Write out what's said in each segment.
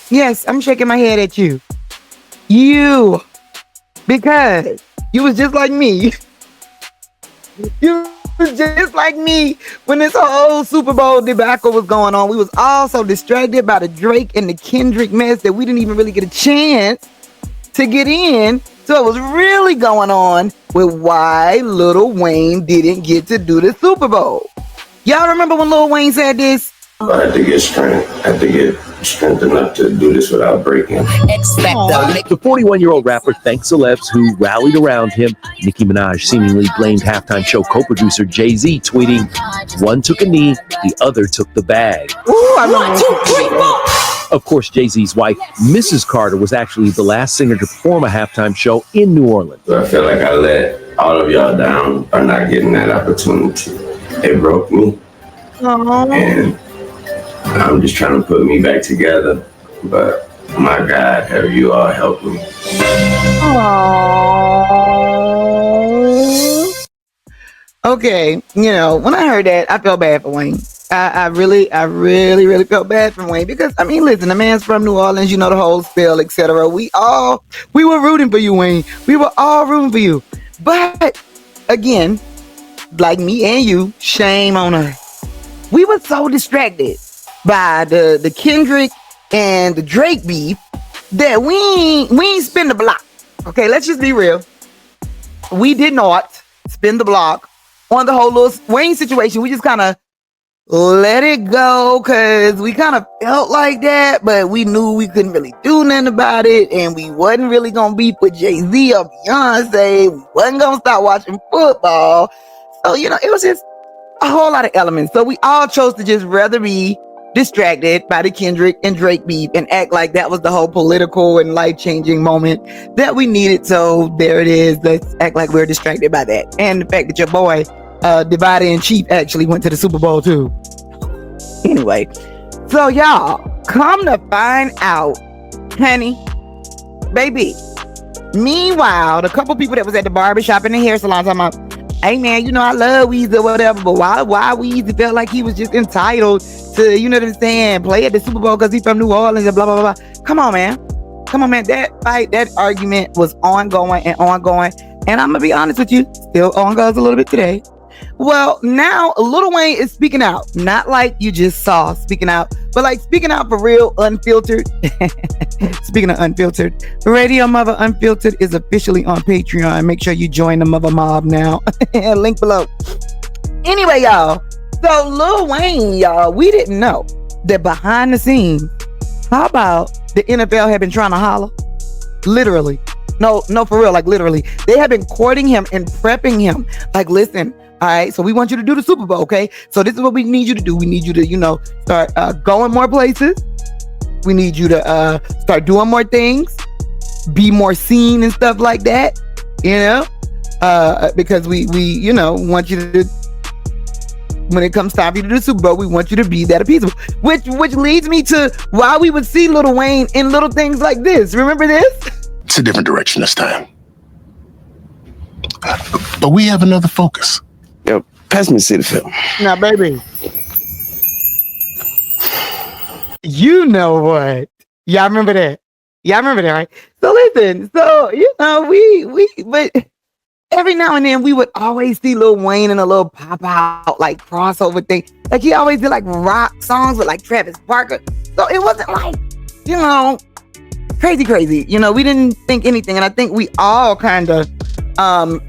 Yes, I'm shaking my head at you. You, because you was just like me. You was just like me when this whole Super Bowl debacle was going on. We was all so distracted by the Drake and the Kendrick mess that we didn't even really get a chance to get in. So it was really going on with why Lil Wayne didn't get to do the Super Bowl. Y'all remember when Lil Wayne said this? I had to get strength. I had to get strength enough to do this without breaking. The 41-year-old rapper thanked celebs who rallied around him. Nicki Minaj seemingly blamed halftime show co-producer Jay-Z, tweeting, "One took a knee, the other took the bag." Ooh, I 1, 2, 3, 4. Of course, Jay-Z's wife, Mrs. Carter, was actually the last singer to perform a halftime show in New Orleans. So I feel like I let all of y'all down by not getting that opportunity. It broke me. And I'm just trying to put me back together, but my God, have you all helped me? Aww. Okay, when I heard that, I felt bad for Wayne. I really felt bad for Wayne because I mean, listen, the man's from New Orleans, the whole spill, etc. We were rooting for you, Wayne. We were all rooting for you, but again, like me and you, shame on us. We were so distracted by the Kendrick and the Drake beef that we ain't spin the block. Okay, let's just be real. We did not spin the block on the whole Lil Wayne situation. We just kind of let it go because we kind of felt like that, but we knew we couldn't really do nothing about it, and we wasn't really gonna beef with Jay-Z or Beyonce. We wasn't gonna start watching football. So, it was just a whole lot of elements. So we all chose to just rather be distracted by the Kendrick and Drake beef and act like that was the whole political and life-changing moment that we needed. So there it is. Let's act like we're distracted by that. And the fact that your boy, Divided in Chief, actually went to the Super Bowl too. Anyway, so y'all, come to find out, honey, baby, meanwhile, the couple people that was at the barbershop and the hair salon talking about, hey man, I love Weezy or whatever, but why Weezy felt like he was just entitled to, you know what I'm saying, play at the Super Bowl because he's from New Orleans and blah, blah, blah, blah. Come on, man. That fight, that argument was ongoing. And I'm going to be honest with you, still ongoes a little bit today. Well, now Lil Wayne is speaking out. Not like you just saw speaking out, but like speaking out for real, unfiltered. Speaking of unfiltered, Radio-Muva Unfiltered is officially on Patreon. Make sure you join the Mother Mob now. Link below. Anyway, y'all. So Lil Wayne, y'all, we didn't know that behind the scenes, how about the NFL had been trying to holler? Literally. No, for real, like literally. They have been courting him and prepping him. Like, listen, all right, so we want you to do the Super Bowl, okay? So this is what we need you to do. We need you to, start going more places. We need you to start doing more things, be more seen and stuff like that, because we want you to, when it comes time for you to do the Super Bowl, we want you to be that appeasable. Which leads me to why we would see Lil Wayne in little things like this. Remember this? It's a different direction this time. But we have another focus. Yo, pass me to see the film. Now, baby. You know what? Y'all remember that? Right? So listen, but every now and then we would always see Lil Wayne in a little pop out, like crossover thing. Like he always did like rock songs with like Travis Barker. So it wasn't like, crazy. We didn't think anything. And I think we all kind of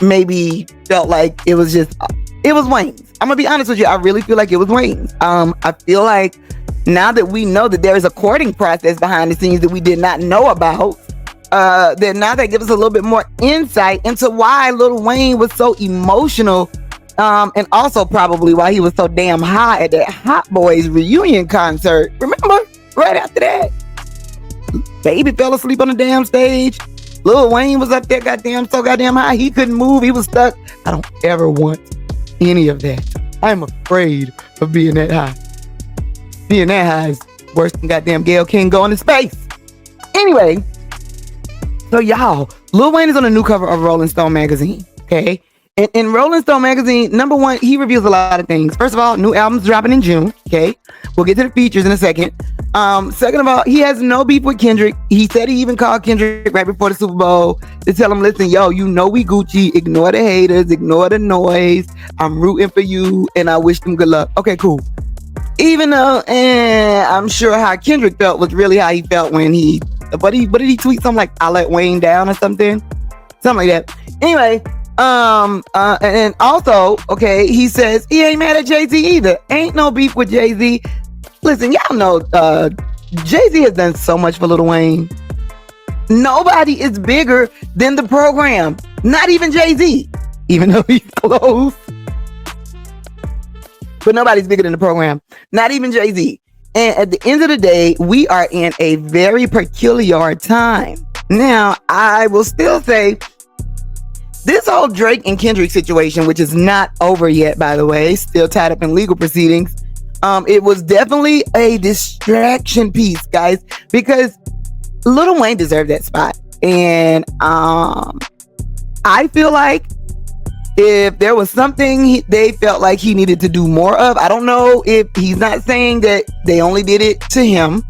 maybe felt like it was Wayne's. I'm gonna be honest with you. I really feel like it was Wayne's. I feel like now that we know that there is a courting process behind the scenes that we did not know about, then now that gives us a little bit more insight into why Lil Wayne was so emotional, and also probably why he was so damn high at that Hot Boys reunion concert. Remember? Right after that, Baby fell asleep on the damn stage. Lil Wayne was up there so goddamn high he couldn't move. He was stuck. I don't ever want any of that. I'm afraid of being that high. Being that high is worse than goddamn Gayle King going to space. Anyway, so y'all, Lil Wayne is on a new cover of Rolling Stone magazine, okay? And in Rolling Stone magazine, number one, he reveals a lot of things. First of all, new albums dropping in June, okay? We'll get to the features in a second. Second of all, he has no beef with Kendrick. He said he even called Kendrick right before the Super Bowl to tell him, listen, yo, you know we Gucci. Ignore the haters. Ignore the noise. I'm rooting for you, and I wish them good luck. Okay, cool. Even though, I'm sure how Kendrick felt was really how he felt when what did he tweet? Something like, I let Wayne down or something? Something like that. Anyway, and also, okay, he says he ain't mad at Jay-Z either. Ain't no beef with Jay-Z. Listen, y'all know Jay-Z has done so much for Lil Wayne. Nobody is bigger than the program. Not even Jay-Z, even though he's close. But nobody's bigger than the program. Not even Jay-Z. And at the end of the day, we are in a very peculiar time. Now, I will still say this whole Drake and Kendrick situation, which is not over yet, by the way, still tied up in legal proceedings. It was definitely a distraction piece, guys, because Lil Wayne deserved that spot. And I feel like if there was something they felt like he needed to do more of, I don't know if he's not saying that they only did it to him,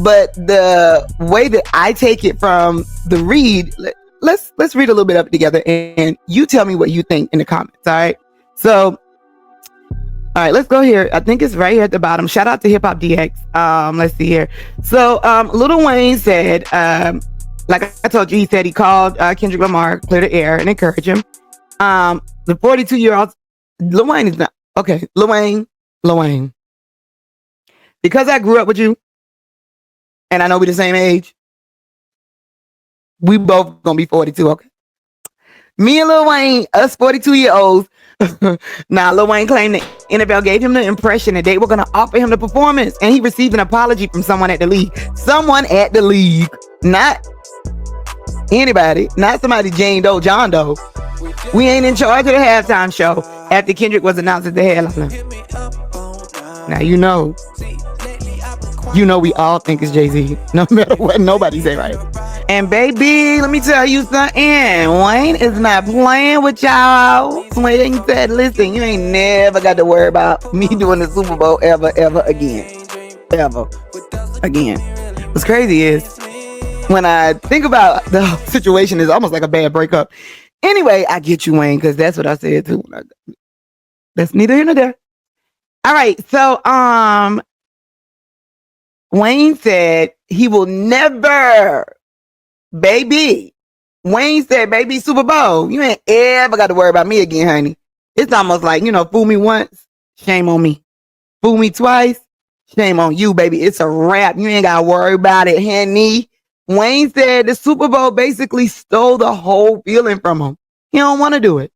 but the way that I take it from the read, let's read a little bit of it together and you tell me what you think in the comments. All right. So, all right, let's go here. I think it's right here at the bottom. Shout out to Hip Hop DX. Let's see here. So, Lil Wayne said, like I told you, he said he called Kendrick Lamar, clear the air, and encourage him. The 42-year-old Lil Wayne is not okay. Lil Wayne. Because I grew up with you, and I know we're the same age, we both gonna be 42. Okay. Me and Lil Wayne, us 42-year-olds. Now, Lil Wayne claimed the NFL gave him the impression that they were going to offer him the performance, and he received an apology from someone at the league. Someone at the league, not anybody, not somebody Jane Doe, John Doe. We ain't in charge of the halftime show after Kendrick was announced as the headliner. Now you know we all think it's Jay-Z, no matter what nobody say, right? And baby, let me tell you something. Wayne is not playing with y'all. Wayne said, listen, you ain't never got to worry about me doing the Super Bowl ever again. Ever again. What's crazy is when I think about the situation, it's almost like a bad breakup. Anyway, I get you, Wayne, because that's what I said too. That's neither here nor there. All right, so Wayne said he will never, baby. Wayne said, baby, Super Bowl, you ain't ever got to worry about me again, honey. It's almost like, fool me once, shame on me. Fool me twice, shame on you, baby. It's a wrap. You ain't got to worry about it, honey. Wayne said the Super Bowl basically stole the whole feeling from him. He don't want to do it.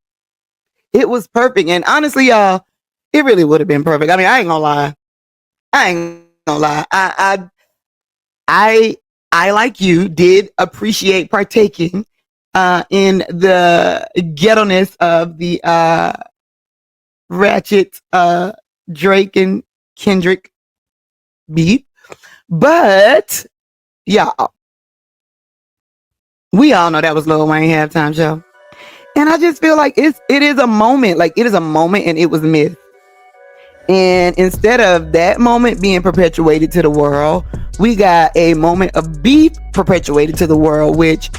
It was perfect. And honestly, y'all, it really would have been perfect. I mean, I ain't gonna lie. I like you did appreciate partaking in the ghetto-ness of the ratchet Drake and Kendrick beat. But y'all, we all know that was Lil Wayne halftime show. And I just feel like it is a moment. Like, it is a moment and it was missed. And instead of that moment being perpetuated to the world, we got a moment of beef perpetuated to the world, which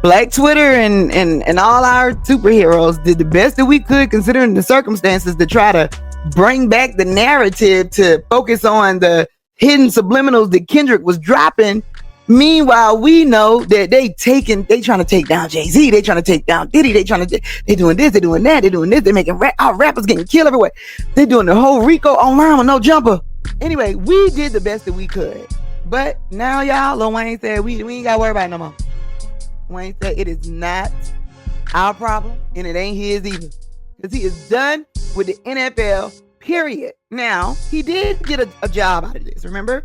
Black Twitter and all our superheroes did the best that we could considering the circumstances to try to bring back the narrative to focus on the hidden subliminals that Kendrick was dropping. Meanwhile, we know that they trying to take down Jay-Z, they trying to take down Diddy, they doing this, they doing that, they doing this, they making our rappers getting killed everywhere. They doing the whole Rico online with no jumper. Anyway, we did the best that we could. But now, y'all, Lil Wayne said we ain't got to worry about it no more. Wayne said it is not our problem and it ain't his either. Because he is done with the NFL, period. Now, he did get a job out of this, remember?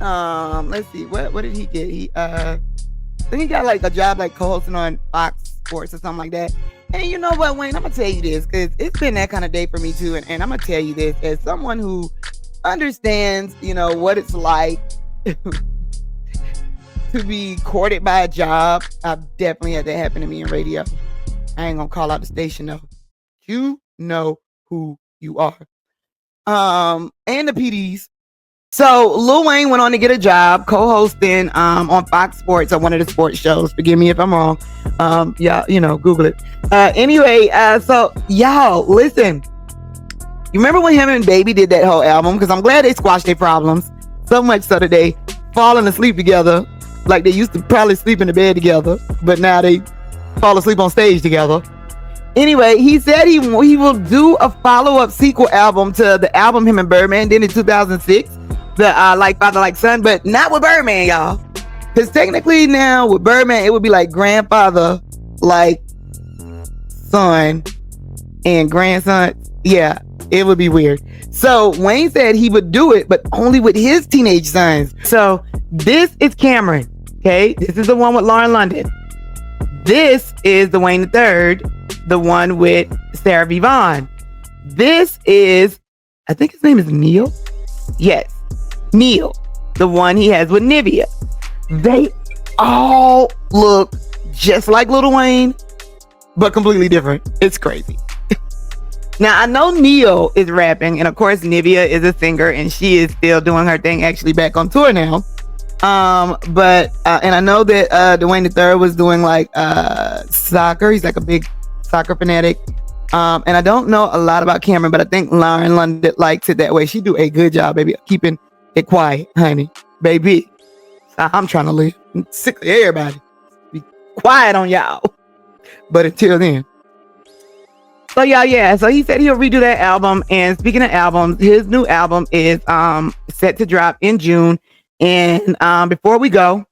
Let's see, what did he get? I think he got like a job like co-hosting on Fox Sports or something like that. And you know what, Wayne, I'm gonna tell you this because it's been that kind of day for me too, and I'm gonna tell you this as someone who understands, what it's like to be courted by a job. I've definitely had that happen to me in radio. I ain't gonna call out the station though. You know who you are. And the PDs. So Lil Wayne went on to get a job co-hosting on Fox Sports on one of the sports shows. Forgive me if I'm wrong. Yeah, Google it. Anyway, so y'all listen. You remember when him and Baby did that whole album? Because I'm glad they squashed their problems so much so that they falling asleep together, like they used to probably sleep in the bed together, but now they fall asleep on stage together. Anyway, he said he will do a follow-up sequel album to the album him and Birdman did in 2006, the Like Father Like Son, but not with Birdman, y'all. Because technically now with Birdman, it would be like grandfather like son and grandson. Yeah, it would be weird. So Wayne said he would do it, but only with his teenage sons. So this is Cameron. Okay, this is the one with Lauren London. This is the Wayne III, the one with Sarah Vivon. This is, I think his name is Neil. Yes, Neil, the one he has with Nivea. They all look just like Lil Wayne, but completely different. It's crazy. Now, I know Neil is rapping, and of course, Nivea is a singer, and she is still doing her thing, actually back on tour now. But and I know that Dwayne III was doing like soccer. He's like a big soccer fanatic. And I don't know a lot about Cameron, but I think Lauren London likes it that way. She do a good job, baby, keeping it quiet, honey, baby. I'm trying to live. I'm sick of everybody. Be quiet on y'all. But until then. So y'all, yeah. So he said he'll redo that album. And speaking of albums, his new album is set to drop in June. And before we go,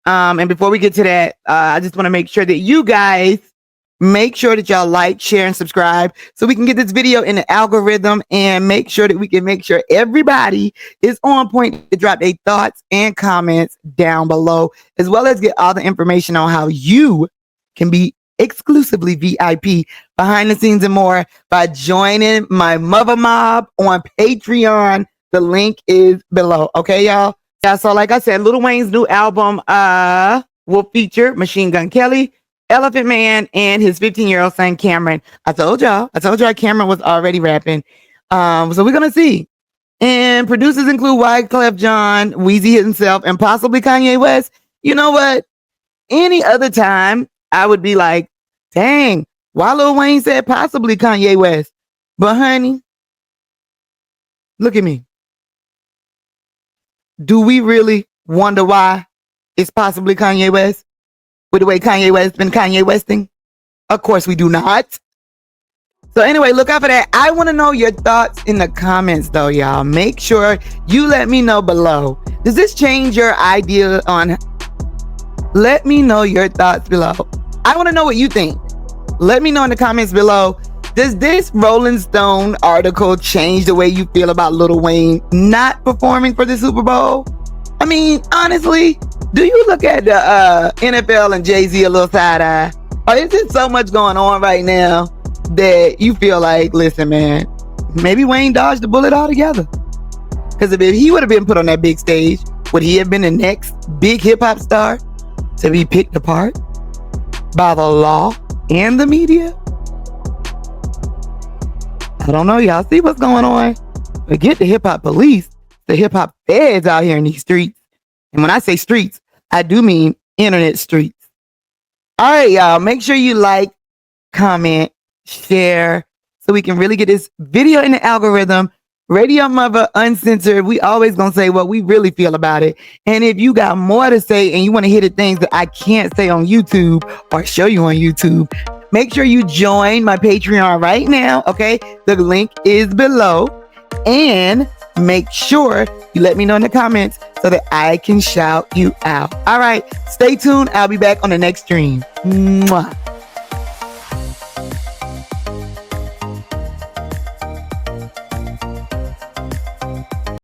and before we get to that, I just want to make sure that you guys make sure that y'all like, share, and subscribe so we can get this video in the algorithm and make sure that we can make sure everybody is on point to drop their thoughts and comments down below, as well as get all the information on how you can be exclusively VIP, behind the scenes and more by joining my mother mob on Patreon. The link is below. Okay, y'all? Yeah, so like I said, Lil Wayne's new album will feature Machine Gun Kelly, Elephant Man, and his 15-year-old son Cameron. I told y'all Cameron was already rapping. So we're gonna see. And producers include Wyclef Jean, Weezy himself, and possibly Kanye West. You know what? Any other time, I would be like, dang, why Lil Wayne said possibly Kanye West? But honey, look at me. Do we really wonder why it's possibly Kanye West? With the way Kanye West been Kanye Westing? Of course we do not. So anyway, look out for that. I want to know your thoughts in the comments though, y'all. Make sure you let me know below. Does this change your idea on... Let me know your thoughts below. I want to know what you think. Let me know in the comments below. Does this Rolling Stone article change the way you feel about Lil Wayne not performing for the Super Bowl? I mean, honestly, do you look at the NFL and Jay-Z a little side eye? Or is there so much going on right now that you feel like, listen, man, maybe Wayne dodged the bullet altogether? Because if he would have been put on that big stage, would he have been the next big hip-hop star to be picked apart by the law and the media? I don't know, y'all see what's going on? Forget the hip-hop police, the hip-hop feds out here in these streets. And when I say streets, I do mean internet streets. All right, y'all, make sure you like, comment, share, so we can really get this video in the algorithm. Radio-Muva Uncensored, we always gonna say what we really feel about it. And if you got more to say and you want to hear the things that I can't say on YouTube or show you on YouTube, make sure you join my Patreon right now, okay? The link is below. And make sure you let me know in the comments so that I can shout you out. All right, stay tuned. I'll be back on the next stream. Mwah.